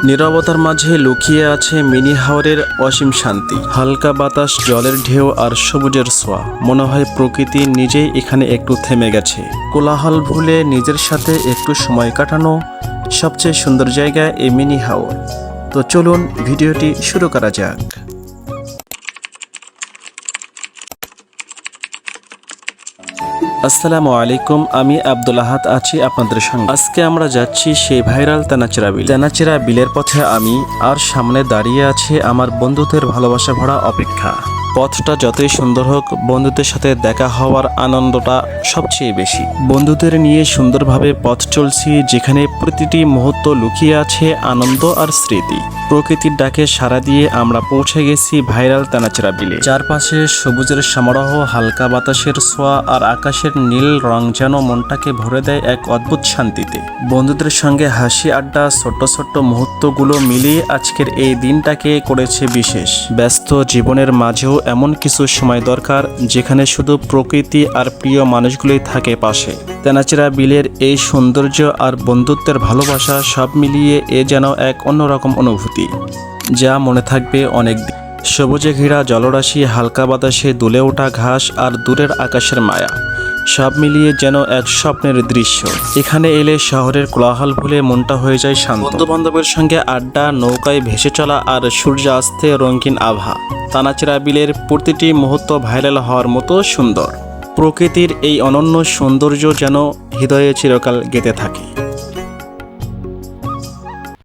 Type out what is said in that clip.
নীরবতার মাঝে লুকিয়ে আছে মিনি হাওরের অসীম শান্তি। হালকা বাতাস, জলের ঢেউ আর সবুজের ছোঁয়া, মনে হয় প্রকৃতি নিজেই এখানে একটু থেমে গেছে। কোলাহল ভুলে নিজের সাথে একটু সময় কাটানো সবচেয়ে সুন্দর জায়গা এই মিনি হাওর। তো চলুন ভিডিওটি শুরু করা যাক। আসসালামু আলাইকুম, আমি আব্দুল আহাদ আছি আপনাদের সঙ্গে। আজকে আমরা যাচ্ছি সেই ভাইরাল তেনাচেরা বিল। তেনাচেরা বিলের পথে আমি, আর সামনে দাঁড়িয়ে আছে আমার বন্ধুদের ভালোবাসা ভরা অপেক্ষা। পথটা যতই সুন্দর হোক, বন্ধুদের সাথে দেখা হওয়ার আনন্দটা সবচেয়ে বেশি। বন্ধুদের নিয়ে সুন্দরভাবে পথ চলছি, যেখানে প্রতিটি মুহূর্ত লুকিয়ে আছে আনন্দ আর স্মৃতি। প্রকৃতির ডাকে সাড়া দিয়ে আমরা পৌঁছে গেছি ভাইরাল তেনাচেরা বিলে। চারপাশে সবুজের সমারোহ, হালকা বাতাসের ছোঁয়া আর আকাশের নীল রং যেন মনটাকে ভরে দেয় এক অদ্ভুত শান্তিতে। বন্ধুদের সঙ্গে হাসি আড্ডা, ছোট্ট ছোট্ট মুহূর্তগুলো মিলিয়ে আজকের এই দিনটাকে করেছে বিশেষ। ব্যস্ত জীবনের মাঝেও এমন কিছু সময় দরকার, যেখানে শুধু প্রকৃতি আর প্রিয় মানুষগুলোই থাকে পাশে। তেনাচেরা বিলের এই সৌন্দর্য আর বন্ধুত্বের ভালোবাসা সব মিলিয়ে এ যেন এক অন্যরকম অনুভূতি, যা মনে থাকবে অনেক দিন। সবুজে ঘেরা জলরাশি, হালকা বাতাসে দুলে ওঠা ঘাস আর দূরের আকাশের মায়া, সব মিলিয়ে যেন এক স্বপ্নের দৃশ্য। এখানে এলে শহরের কোলাহল ভুলে মনটা হয়ে যায় শান্ত। বন্ধু বান্ধবের সঙ্গে আড্ডা, নৌকায় ভেসে চলা আর সূর্যাস্তে রঙিন আভা। তেনাচেরা বিলের প্রতিটি মুহূর্ত ভাইরাল হওয়ার মতো সুন্দর। প্রকৃতির এই অনন্য সৌন্দর্য যেন হৃদয়ে চিরকাল গেঁথে থাকে।